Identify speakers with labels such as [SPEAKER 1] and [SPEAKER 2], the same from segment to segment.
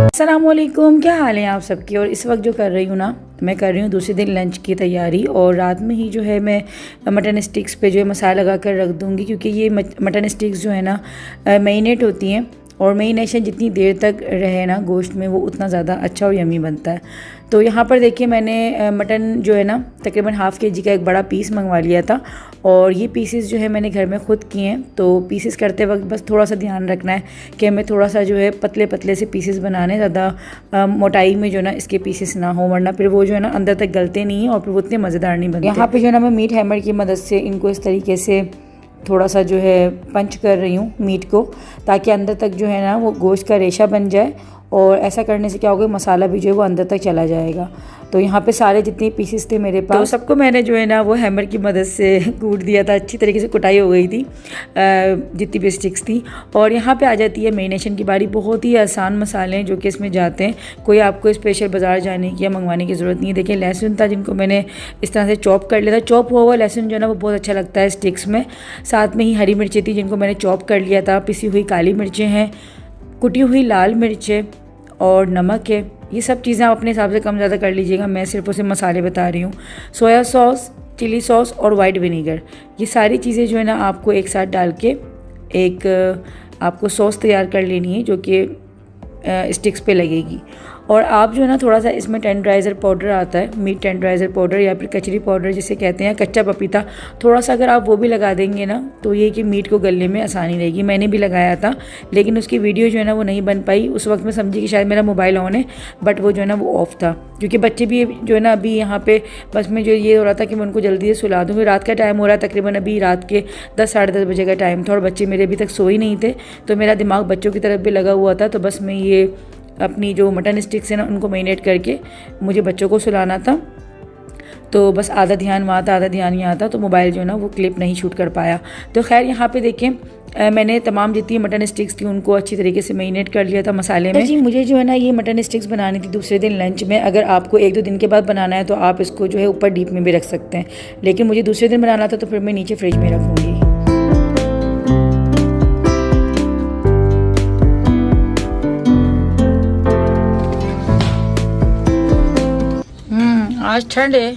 [SPEAKER 1] अस्सलामुअलैकुम, क्या हाल है आप सबकी। और इस वक्त जो कर रही हूँ ना, मैं कर रही हूँ दूसरे दिन लंच की तैयारी। और रात में ही जो है मैं मटन स्टिक्स पे जो है मसाला लगा कर रख दूँगी, क्योंकि ये मटन स्टिक्स जो है ना मैरिनेट होती हैं, और मैरिनेशन जितनी देर तक रहे ना गोश्त में, वो उतना ज़्यादा अच्छा और यमी बनता है। तो यहाँ पर देखिए मैंने मटन जो है ना तकरीबन हाफ़ के जी का एक बड़ा पीस मंगवा लिया था, और ये पीसेस जो है मैंने घर में ख़ुद किए हैं। तो पीसेस करते वक्त बस थोड़ा सा ध्यान रखना है कि हमें थोड़ा सा जो है पतले पतले से पीसेस बनाने, ज़्यादा मोटाई में जो है ना इसके पीसेस ना हो, वरना फिर वो जो है ना अंदर तक गलते नहीं हैं और फिर वो उतने मज़ेदार नहीं बनते। यहाँ पे जो है ना मैं मीट हैमर की मदद से इनको इस तरीके से थोड़ा सा जो है पंच कर रही हूँ मीट को, ताकि अंदर तक जो है ना वो गोश्त का रेशा बन जाए। और ऐसा करने से क्या होगा, मसाला भी जो है वो अंदर तक चला जाएगा। तो यहाँ पे सारे जितने पीसेस थे मेरे पास, तो सबको मैंने जो है ना वो हैमर की मदद से कूट दिया था। अच्छी तरीके से कुटाई हो गई थी जितनी भी स्टिक्स थी। और यहाँ पे आ जाती है मैरिनेशन की बारी। बहुत ही आसान मसाले हैं जो कि इसमें जाते हैं, कोई आपको स्पेशल बाज़ार जाने की या मंगवाने की ज़रूरत नहीं है। देखिए लहसुन था जिनको मैंने इस तरह से चॉप कर लिया था। चॉप हुआ हुआ लहसुन जो है ना वो बहुत अच्छा लगता है स्टिक्स में। साथ में ही हरी मिर्चें थी जिनको मैंने चॉप कर लिया था। पिसी हुई काली मिर्चें हैं, कुटी हुई लाल मिर्चें और नमक है। ये सब चीज़ें आप अपने हिसाब से कम ज़्यादा कर लीजिएगा, मैं सिर्फ उसे मसाले बता रही हूँ। सोया सॉस, चिली सॉस और वाइट विनीगर, ये सारी चीज़ें जो है ना आपको एक साथ डाल के एक आपको सॉस तैयार कर लेनी है, जो कि स्टिक्स पे लगेगी। और आप जो है ना थोड़ा सा इसमें टेंडराइज़र पाउडर आता है, मीट टेंडराइज़र पाउडर या फिर कचरी पाउडर जिसे कहते हैं, कच्चा पपीता, थोड़ा सा अगर आप वो भी लगा देंगे ना तो ये कि मीट को गलने में आसानी रहेगी। मैंने भी लगाया था, लेकिन उसकी वीडियो जो है ना वो नहीं बन पाई। उस वक्त मैं समझी कि शायद मेरा मोबाइल ऑन है, बट वो जो है ना वो ऑफ़ था, क्योंकि बच्चे भी जो है ना अभी यहाँ पे बस में जो ये हो रहा था कि मैं उनको जल्दी से सुला दूँ। रात का टाइम हो रहा है, तकरीबन अभी रात के 10 साढ़े 10 बजे का टाइम था, और बच्चे मेरे अभी तक सोए नहीं थे। तो मेरा दिमाग बच्चों की तरफ भी लगा हुआ था। तो बस मैं ये अपनी जो मटन स्टिक्स है ना उनको मैरिनेट करके मुझे बच्चों को सुलाना था। तो बस आधा ध्यान वहाँ था, आधा ध्यान यहाँ था, तो मोबाइल जो है ना वो क्लिप नहीं शूट कर पाया। तो खैर यहाँ पे देखें मैंने तमाम जितनी मटन स्टिक्स थी उनको अच्छी तरीके से मैरिनेट कर लिया था मसाले में। जी मुझे जो है ना ये मटन स्टिक्स बनानी थी दूसरे दिन लंच में। अगर आपको 1-2 दिन के बाद बनाना है तो आप इसको जो है ऊपर डीप में भी रख सकते हैं, लेकिन मुझे दूसरे दिन बनाना था तो फिर मैं नीचे फ्रिज में रखूँगी। आज ठंड है,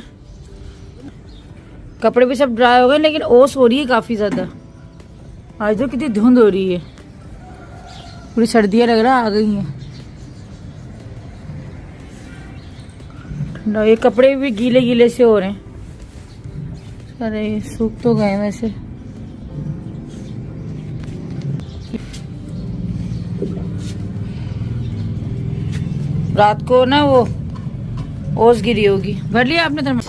[SPEAKER 1] कपड़े भी सब ड्राई हो गए, लेकिन ओस हो रही है काफ़ी ज़्यादा। आज तो कितनी धुंध हो रही है, पूरी सर्दियाँ लग रहा आ गई हैं। ठंडा, ये कपड़े भी गीले गीले से हो रहे हैं। अरे सूख तो गए वैसे। रात को ना वो ओस गिरी होगी। भर लिया आपने थर्मस?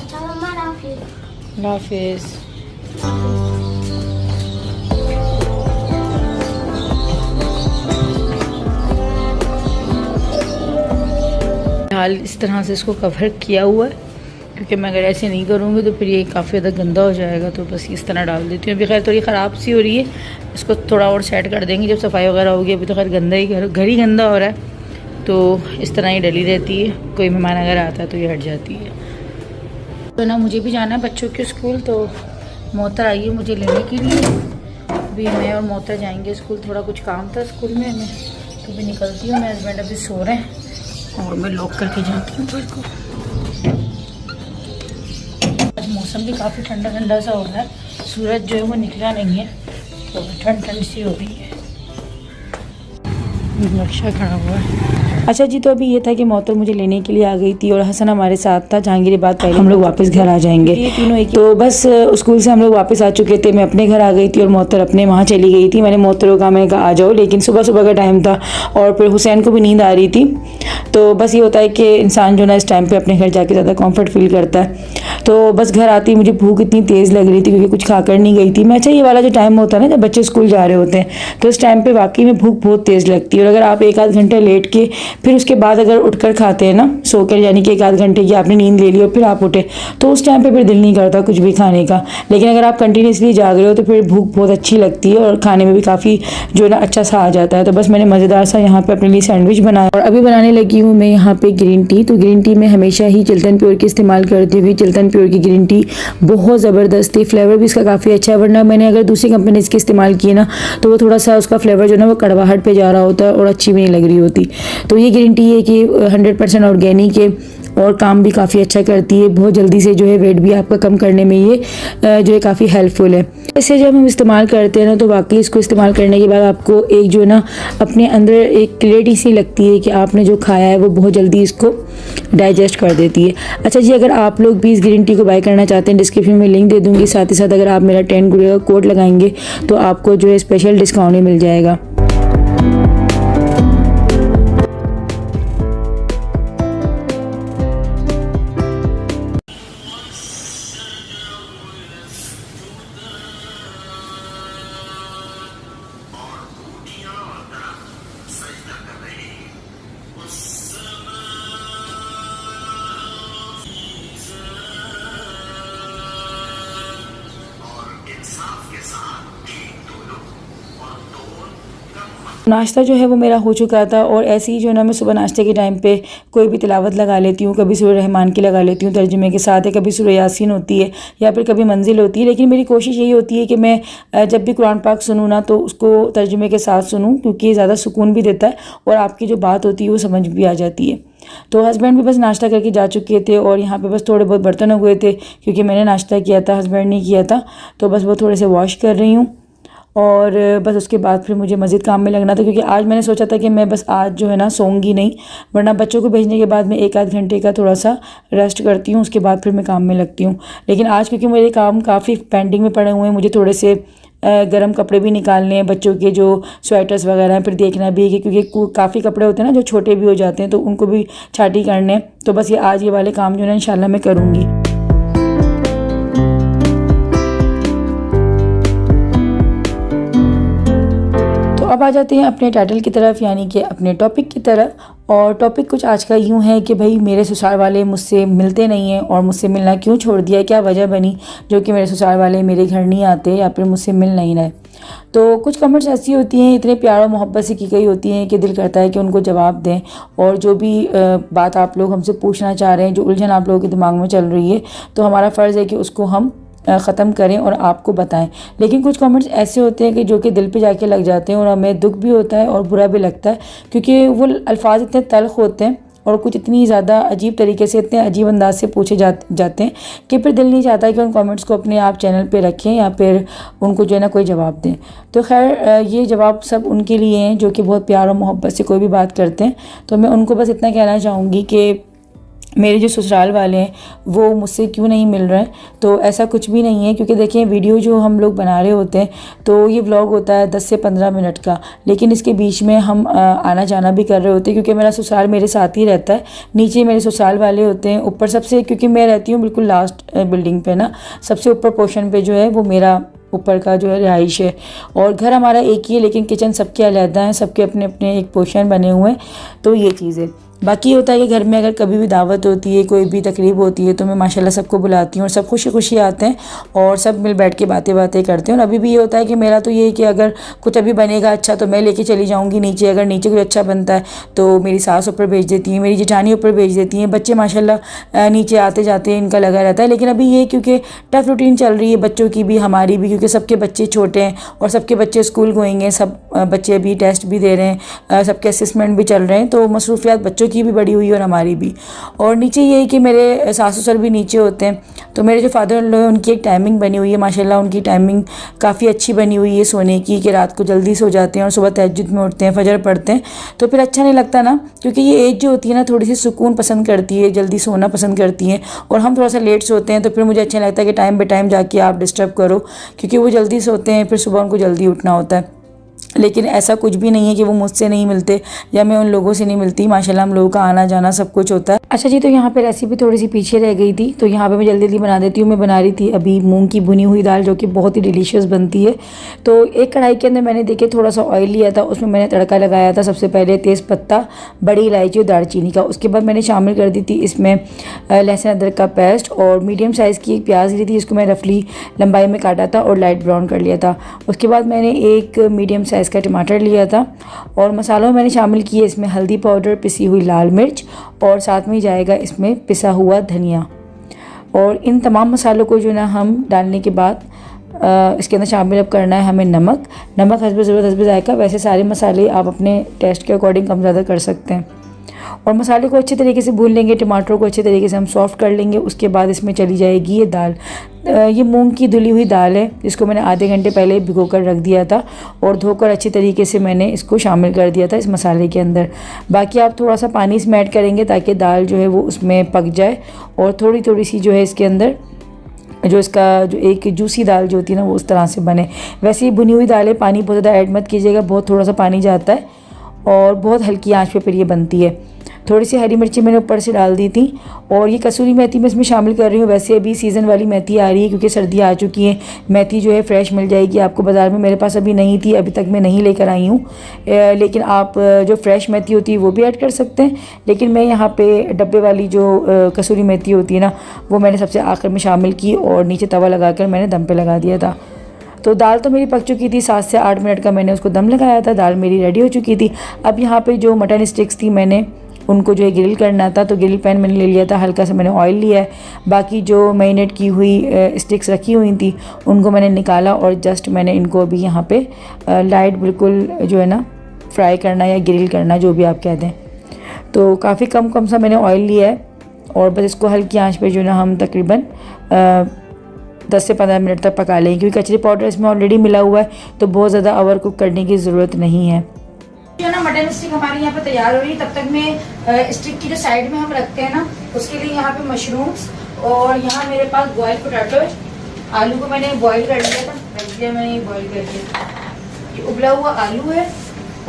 [SPEAKER 1] हाफिज। हाल इस तरह से इसको कवर किया हुआ है, क्योंकि मैं अगर ऐसे नहीं करूँगी तो फिर ये काफ़ी ज़्यादा गंदा हो जाएगा। तो बस इस तरह डाल देती हूँ। अभी खैर थोड़ी ख़राब सी हो रही है, इसको थोड़ा और सेट कर देंगे जब सफाई वगैरह होगी। अभी तो खैर गंदा ही घर ही गंदा हो रहा है, तो इस तरह ही डली रहती है। कोई मेहमान अगर आता है तो ये हट जाती है। तो ना मुझे भी जाना है बच्चों के स्कूल, तो मोहतर आई है मुझे लेने के लिए। अभी मैं और मोहतर जाएंगे स्कूल, थोड़ा कुछ काम था स्कूल में हमें, तो भी निकलती हूँ। मेरे हस्बैंड अभी सो रहे हैं और मैं लॉक करके जाती हूँ घर को। आज मौसम भी काफ़ी ठंडा ठंडा सा हो रहा है, सूरज जो है वो निकला नहीं है, तो ठंड ठंड सी हो रही है। नक्शा खड़ा हुआ है। अच्छा जी, तो अभी ये था कि मोहतर मुझे लेने के लिए आ गई थी और हसन हमारे साथ था। जहांगीराबाद पहले हम लोग वापस घर आ जाएंगे, ये तीनों एक। तो बस स्कूल से हम लोग वापस आ चुके थे। मैं अपने घर आ गई थी और मोहतर अपने वहाँ चली गई थी। मैंने मोहतर को कहा, मैंने कहा आ जाओ, लेकिन सुबह सुबह का टाइम था और फिर हुसैन को भी नींद आ रही थी। तो बस ये होता है कि इंसान जो ना इस टाइम पर अपने घर जाके ज़्यादा कम्फर्ट फील करता है। तो बस घर आती मुझे भूख इतनी तेज़ लग रही थी, क्योंकि कुछ खाकर नहीं गई थी मैं। अच्छा, ये वाला जो टाइम होता है ना जब बच्चे स्कूल जा रहे होते हैं, तो इस टाइम पे वाकई में भूख बहुत तेज़ लगती है। और अगर आप 1 आध घंटा लेट के फिर उसके बाद अगर उठकर खाते हैं ना सोकर, यानी कि 1 आध घंटे की आपने नींद ले ली और फिर आप उठे, तो उस टाइम पे फिर दिल नहीं करता कुछ भी खाने का। लेकिन अगर आप कंटिन्यूसली जाग रहे हो तो फिर भूख बहुत अच्छी लगती है और खाने में भी काफ़ी जो है ना अच्छा सा आ जाता है। तो बस मैंने मज़ेदार सा यहाँ पे अपने लिए सैंडविच बनाया और अभी बनाने लगी हूँ मैं यहाँ पे ग्रीन टी। तो ग्रीन टी में हमेशा ही चिल्तन प्योर की इस्तेमाल करती हुई, चिल्तन प्योर की ग्रीन टी बहुत ज़बरदस्त थी, फ्लेवर भी इसका काफ़ी अच्छा है। वरना मैंने अगर दूसरी कंपनी इसकी इस्तेमाल की ना तो वो थोड़ा सा उसका फ्लेवर जो है ना वो कड़वाहट पे जा रहा होता है और अच्छी भी नहीं लग रही होती। तो ये ग्रीन टी है कि 100% ऑर्गेनिक है और काम भी काफ़ी अच्छा करती है, बहुत जल्दी से जो है वेट भी आपका कम करने में ये जो है काफ़ी हेल्पफुल है। इसे जब हम इस्तेमाल करते हैं ना तो वाकई इसको इस्तेमाल करने के बाद आपको एक जो है ना अपने अंदर एक क्लैरिटी सी लगती है कि आपने जो खाया है वो बहुत जल्दी इसको डाइजेस्ट कर देती है। अच्छा जी, अगर आप लोग भी इस ग्रीन टी को बाय करना चाहते हैं, डिस्क्रिप्शन में लिंक दे दूँगी, साथ ही साथ अगर आप मेरा 10 गुड़े का कोड लगाएंगे तो आपको जो है स्पेशल डिस्काउंट भी मिल जाएगा। नाश्ता जो है वो मेरा हो चुका था और ऐसे ही जो है ना मैं सुबह नाश्ते के टाइम पे कोई भी तिलावत लगा लेती हूँ, कभी सूरह रहमान की लगा लेती हूँ तर्जुमे के साथ, है कभी सूरह यासीन होती है या फिर कभी मंजिल होती है। लेकिन मेरी कोशिश यही होती है कि मैं जब भी कुरान पाक सुनूँ ना तो उसको तर्जुमे के साथ सुनूँ, क्योंकि ये ज़्यादा सुकून भी देता है और आपकी जो बात होती है वो समझ भी आ जाती है। तो हस्बैंड भी बस नाश्ता करके जा चुके थे और यहाँ पे बस थोड़े बहुत बर्तन हुए थे क्योंकि मैंने नाश्ता किया था, हस्बैंड ने किया था, तो बस वो थोड़े से वॉश कर रही हूँ और बस उसके बाद फिर मुझे मज़ीद काम में लगना था, क्योंकि आज मैंने सोचा था कि मैं बस आज जो है ना सोऊंगी नहीं, वरना बच्चों को भेजने के बाद मैं 1 आध घंटे का थोड़ा सा रेस्ट करती हूँ, उसके बाद फिर मैं काम में लगती हूँ। लेकिन आज क्योंकि मेरे काम काफ़ी पेंडिंग में पड़े हुए हैं, मुझे थोड़े से गर्म कपड़े भी निकालने हैं, बच्चों के जो स्वेटर्स वगैरह हैं, फिर देखना भी है क्योंकि काफ़ी कपड़े होते हैं ना जो छोटे भी हो जाते हैं तो उनको भी छाटी करने हैं। तो बस ये आज ये वाले काम जो है ना इंशाल्लाह मैं करूँगी। अब आ जाते हैं अपने टाइटल की तरफ, यानी कि अपने टॉपिक की तरफ। और टॉपिक कुछ आज का यूँ है कि भाई मेरे ससुराल वाले मुझसे मिलते नहीं हैं और मुझसे मिलना क्यों छोड़ दिया, क्या वजह बनी जो कि मेरे ससुराल वाले मेरे घर नहीं आते या फिर मुझसे मिल नहीं रहे। तो कुछ कमेंट्स ऐसी होती हैं, इतने प्यार और मोहब्बत से की गई होती हैं कि दिल करता है कि उनको जवाब दें और जो भी बात आप लोग हमसे पूछना चाह रहे हैं, जो उलझन आप लोगों के दिमाग में चल रही है, तो हमारा फ़र्ज़ है कि उसको हम ख़त्म करें और आपको बताएं। लेकिन कुछ कमेंट्स ऐसे होते हैं कि जो कि दिल पे जाके लग जाते हैं और हमें दुख भी होता है और बुरा भी लगता है, क्योंकि वो अल्फाज इतने तल्ख़ होते हैं और कुछ इतनी ज़्यादा अजीब तरीके से, इतने अजीब अंदाज से पूछे जाते हैं कि फिर दिल नहीं चाहता कि उन कमेंट्स को अपने आप चैनल पे रखें या फिर उनको जो है ना कोई जवाब दें। तो खैर ये जवाब सब उनके लिए हैं जो कि बहुत प्यार और मोहब्बत से कोई भी बात करते हैं। तो मैं उनको बस इतना कहना चाहूँगी कि मेरे जो ससुराल वाले हैं वो मुझसे क्यों नहीं मिल रहे हैं, तो ऐसा कुछ भी नहीं है। क्योंकि देखिए वीडियो जो हम लोग बना रहे होते हैं तो ये व्लॉग होता है 10 से 15 मिनट का, लेकिन इसके बीच में हम आना जाना भी कर रहे होते हैं, क्योंकि मेरा ससुराल मेरे साथ ही रहता है। नीचे मेरे ससुराल वाले होते हैं, ऊपर सबसे, क्योंकि मैं रहती हूँ बिल्कुल लास्ट बिल्डिंग पे ना, सबसे ऊपर पोर्शन पे जो है वो मेरा ऊपर का जो है रिहाइश है और घर हमारा एक ही है, लेकिन किचन सबके अलहदा हैं, सबके अपने अपने एक पोर्शन बने हुए हैं। तो ये चीज़ है। बाकी होता है कि घर में अगर कभी भी दावत होती है, कोई भी तकरीब होती है, तो मैं माशाल्लाह सबको बुलाती हूँ और सब खुशी खुशी आते हैं और सब मिल बैठ के बातें करते हैं। और अभी भी ये होता है कि मेरा तो ये है कि अगर कुछ अभी बनेगा अच्छा तो मैं लेके चली जाऊँगी नीचे, अगर नीचे कुछ अच्छा बनता है तो मेरी सास ऊपर भेज देती है, मेरी जेठानी ऊपर भेज देती हैं, बच्चे माशाल्लाह नीचे आते जाते हैं, इनका लगा रहता है। लेकिन अभी ये क्योंकि टफ़ रूटीन चल रही है बच्चों की भी, हमारी भी, क्योंकि सबके बच्चे छोटे हैं और सबके बच्चे स्कूल गोइंग हैं, सब बच्चे अभी टेस्ट भी दे रहे हैं, सबके असेसमेंट भी चल रहे हैं, तो मसरूफियात बच्चों की भी बड़ी हुई और हमारी भी। और नीचे ये है कि मेरे सासू सर भी नीचे होते हैं, तो मेरे जो फादर इन लॉ हैं उनकी एक टाइमिंग बनी हुई है माशाल्लाह, उनकी टाइमिंग काफ़ी अच्छी बनी हुई है सोने की, कि रात को जल्दी सो जाते हैं और सुबह तहज्जुद में उठते हैं, फजर पढ़ते हैं। तो फिर अच्छा नहीं लगता ना, क्योंकि ये एज जो होती है ना थोड़ी सी सुकून पसंद करती है, जल्दी सोना पसंद करती हैं और हम थोड़ा सा लेट सोते हैं, तो फिर मुझे अच्छा लगता है कि टाइम बाई टाइम जाके आप डिस्टर्ब करो, क्योंकि वो जल्दी सोते हैं, फिर सुबह उनको जल्दी उठना होता है। लेकिन ऐसा कुछ भी नहीं है कि वो मुझसे नहीं मिलते या मैं उन लोगों से नहीं मिलती। माशाल्लाह हम लोगों का आना जाना सब कुछ होता है। अच्छा जी, तो यहाँ पे रेसिपी थोड़ी सी पीछे रह गई थी, तो यहाँ पे मैं जल्दी जल्दी बना देती हूँ। मैं बना रही थी अभी मूंग की भुनी हुई दाल, जो कि बहुत ही डिलीशियस बनती है। तो एक कढ़ाई के अंदर मैंने देखिए थोड़ा सा ऑयल लिया था, उसमें मैंने तड़का लगाया था। सबसे पहले तेज़पत्ता, बड़ी इलायची और दालचीनी का। उसके बाद मैंने शामिल कर दी थी इसमें लहसुन अदरक का पेस्ट और मीडियम साइज़ की एक प्याज ली थी, जिसको मैं रफली लंबाई में काटा था और लाइट ब्राउन कर लिया था। उसके बाद मैंने एक मीडियम साइज़ का टमाटर लिया था और मसालों में मैंने शामिल किए इसमें हल्दी पाउडर, पिसी हुई लाल मिर्च और साथ में जाएगा इसमें पिसा हुआ धनिया। और इन तमाम मसालों को जो ना हम डालने के बाद इसके अंदर शामिल अब करना है हमें नमक हस्ब ज़रूरत हस्ब जायका। वैसे सारे मसाले आप अपने टेस्ट के अकॉर्डिंग कम ज़्यादा कर सकते हैं। और मसाले को अच्छे तरीके से भून लेंगे, टमाटरों को अच्छे तरीके से हम सॉफ्ट कर लेंगे। उसके बाद इसमें चली जाएगी ये दाल। ये मूंग की धुली हुई दाल है, जिसको मैंने आधे घंटे पहले भिगो कर रख दिया था और धोकर अच्छे तरीके से मैंने इसको शामिल कर दिया था इस मसाले के अंदर। बाकी आप थोड़ा सा पानी इसमें ऐड करेंगे ताकि दाल जो है वो उसमें पक जाए और थोड़ी थोड़ी सी जो है इसके अंदर जो इसका जो एक जूसी दाल जो होती है ना वो उस तरह से बने। वैसे ही भुनी हुई दाल है, पानी बहुत ज़्यादा ऐड मत कीजिएगा, बहुत थोड़ा सा पानी जाता है और बहुत हल्की आंच पे फिर ये बनती है। थोड़ी सी हरी मिर्ची मैंने ऊपर से डाल दी थी और ये कसूरी मेथी मैं इसमें शामिल कर रही हूँ। वैसे अभी सीज़न वाली मेथी आ रही है क्योंकि सर्दियाँ आ चुकी हैं। मेथी जो है फ्रेश मिल जाएगी आपको बाज़ार में, मेरे पास अभी नहीं थी, अभी तक मैं नहीं लेकर आई हूँ। लेकिन आप जो फ्रेश मेथी होती है वो भी ऐड कर सकते हैं, लेकिन मैं यहाँ पे डब्बे वाली जो कसूरी मेथी होती है ना वो मैंने सबसे आखिर में शामिल की और नीचे तवा लगा कर मैंने दम पर लगा दिया था। तो दाल तो मेरी पक चुकी थी, 7 से 8 मिनट का मैंने उसको दम लगाया था, दाल मेरी रेडी हो चुकी थी। अब यहाँ पे जो मटन स्टिक्स थी मैंने उनको जो है ग्रिल करना था, तो ग्रिल पैन मैंने ले लिया था, हल्का सा मैंने ऑयल लिया है। बाकी जो मैरिनेट की हुई स्टिक्स रखी हुई थी उनको मैंने निकाला और जस्ट मैंने इनको अभी यहाँ पे लाइट बिल्कुल जो है ना फ्राई करना या ग्रिल करना जो भी आप कहते हैं। तो काफ़ी कम सा मैंने ऑयल लिया है और बस इसको हल्की आँच पर जो है ना हम तकरीबन 10 से 15 मिनट तक पका लेंगे, क्योंकि कचरी पाउडर इसमें ऑलरेडी मिला हुआ है तो बहुत ज़्यादा ओवर कुक करने की ज़रूरत नहीं है।
[SPEAKER 2] जो ना मटन स्टिक हमारी यहाँ पे तैयार हो रही है, तब तक में स्टिक की जो साइड में हम रखते हैं ना उसके लिए यहाँ पे मशरूम्स और यहाँ मेरे पास बॉयल पोटैटो है। आलू को मैंने बॉईल कर लिया था, रख दिया मैंने बॉईल करके। ये उबला हुआ आलू है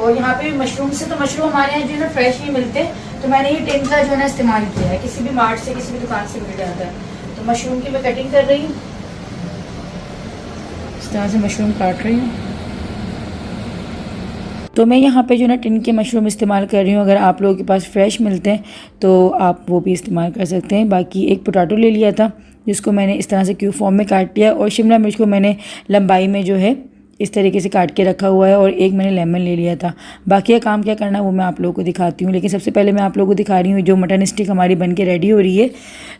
[SPEAKER 2] और यहाँ पे मशरूम से, तो मशरूम हमारे यहाँ जो है ना फ्रेश नहीं मिलते, तो मैंने ये टिन का जो है ना इस्तेमाल किया है, किसी भी मार्ट से किसी भी दुकान से मिल जाता है। तो मशरूम की मैं कटिंग कर रही हूँ, इस तरह से मशरूम काट रही हूँ।
[SPEAKER 1] तो मैं यहाँ पे जो ना टिन के मशरूम इस्तेमाल कर रही हूँ। अगर आप लोगों के पास फ्रेश मिलते हैं तो आप वो भी इस्तेमाल कर सकते हैं। बाकी एक पोटैटो ले लिया था जिसको मैंने इस तरह से क्यूब फॉर्म में काट लिया और शिमला मिर्च को मैंने लंबाई में जो है इस तरीके से काट के रखा हुआ है और एक मैंने लेमन ले लिया था। बाकी का काम क्या करना है वो मैं आप लोगों को दिखाती हूँ, लेकिन सबसे पहले मैं आप लोगों को दिखा रही हूँ जो मटन स्टिक हमारी बन के रेडी हो रही है।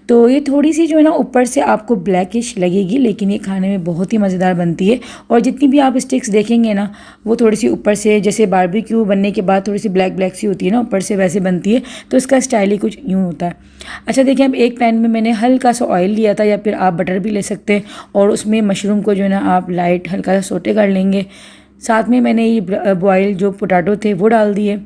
[SPEAKER 1] तो ये थोड़ी सी जो है ना ऊपर से आपको ब्लैकिश लगेगी, लेकिन ये खाने में बहुत ही मज़ेदार बनती है। और जितनी भी आप स्टिक्स देखेंगे ना वो थोड़ी सी ऊपर से, जैसे बारबेक्यू बनने के बाद थोड़ी सी ब्लैक सी होती है ना ऊपर से, वैसे बनती है। तो इसका स्टाइल ही कुछ यूँ होता है। अच्छा देखिए, अब एक पैन में मैंने हल्का सा ऑयल लिया था या फिर आप बटर भी ले सकते हैं और उसमें मशरूम को जो है ना आप लाइट हल्का सा सोटे कर लेंगे। साथ में मैंने ये बॉयल जो पोटैटो थे वो डाल दिए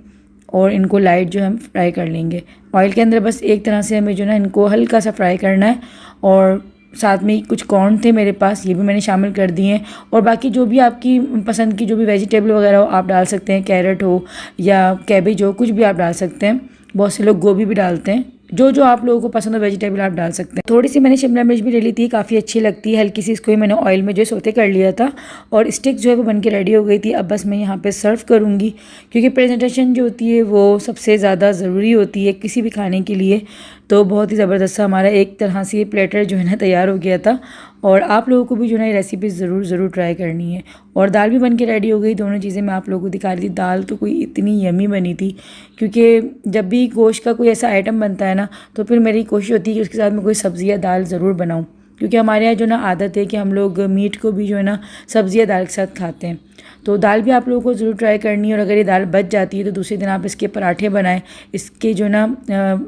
[SPEAKER 1] और इनको लाइट जो हम फ्राई कर लेंगे ऑयल के अंदर। बस एक तरह से हमें जो ना इनको हल्का सा फ्राई करना है। और साथ में कुछ कॉर्न थे मेरे पास, ये भी मैंने शामिल कर दिए हैं। और बाकी जो भी आपकी पसंद की जो भी वेजिटेबल वगैरह हो आप डाल सकते हैं, कैरेट हो या कैबेज हो, कुछ भी आप डाल सकते हैं। बहुत से लोग गोभी भी डालते हैं, जो आप लोगों को पसंद हो वेजिटेबल आप डाल सकते हैं। थोड़ी सी मैंने शिमला मिर्च भी ले ली थी, काफ़ी अच्छी लगती है। हल्की सी इसको ही मैंने ऑयल में जो सोते कर लिया था और स्टिक जो है वो बन के रेडी हो गई थी। अब बस मैं यहाँ पे सर्व करूँगी, क्योंकि प्रेजेंटेशन जो होती है वो सबसे ज़्यादा ज़रूरी होती है किसी भी खाने के लिए। तो बहुत ही ज़बरदस्त सा हमारा एक तरह से ये प्लेटर जो है ना तैयार हो गया था। और आप लोगों को भी जो है ये रेसिपी ज़रूर ट्राई करनी है। और दाल भी बन के रेडी हो गई। दोनों चीज़ें मैं आप लोगों को दिखा रही थी। दाल तो कोई इतनी यमी बनी थी, क्योंकि जब भी गोश्त का कोई ऐसा आइटम बनता है ना तो फिर मेरी कोशिश होती है कि उसके साथ में कोई सब्ज़ी या दाल ज़रूर बनाऊँ, क्योंकि हमारे यहाँ जो ना आदत है कि हम लोग मीट को भी जो है ना सब्ज़ी या दाल के साथ खाते हैं। तो दाल भी आप लोगों को ज़रूर ट्राई करनी है। और अगर ये दाल बच जाती है तो दूसरे दिन आप इसके पराठे बनाएं। इसके जो ना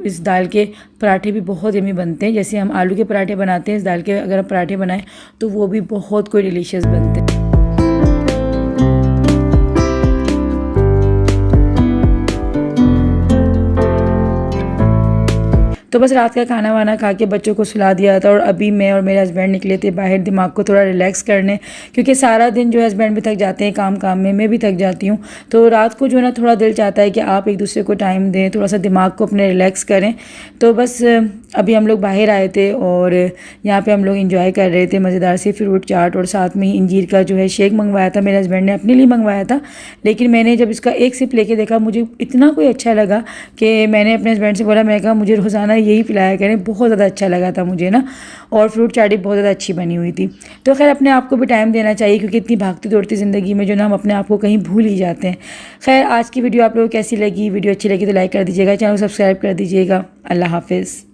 [SPEAKER 1] इस दाल के पराठे भी बहुत यमी बनते हैं। जैसे हम आलू के पराठे बनाते हैं, इस दाल के अगर आप पराठे बनाएं तो वो भी बहुत कोई डिलीशियस बनते हैं। तो बस रात का खाना वाना खा के बच्चों को सुला दिया था और अभी मैं और मेरे हस्बैंड निकले थे बाहर दिमाग को थोड़ा रिलैक्स करने, क्योंकि सारा दिन जो हस्बैंड भी थक जाते हैं काम में, मैं भी थक जाती हूँ। तो रात को जो है ना थोड़ा दिल चाहता है कि आप एक दूसरे को टाइम दें, थोड़ा सा दिमाग को अपने रिलैक्स करें। तो बस अभी हम लोग बाहर आए थे और यहाँ पे हम लोग इंजॉय कर रहे थे मज़ेदार सी फ्रूट चाट, और साथ में ही इंजीर का जो है शेक मंगवाया था। मेरे हस्बैंड ने अपने लिए मंगवाया था, लेकिन मैंने जब इसका एक सिप लेके देखा मुझे इतना कोई अच्छा लगा कि मैंने अपने हस्बैंड से बोला, मैं कहा मुझे रोज़ाना यही पिलाया करें, बहुत ज़्यादा अच्छा लगा था मुझे ना। और फ्रूट चाट भी बहुत ज़्यादा अच्छी बनी हुई थी। तो खैर अपने आप को भी टाइम देना चाहिए, क्योंकि इतनी भागती दौड़ती ज़िंदगी में जो ना हम अपने आप को कहीं भूल ही जाते हैं। खैर आज की वीडियो आप लोगों को कैसी लगी? वीडियो अच्छी लगी तो लाइक कर दीजिएगा, चैनल सब्सक्राइब कर दीजिएगा। अल्लाह हाफिज़।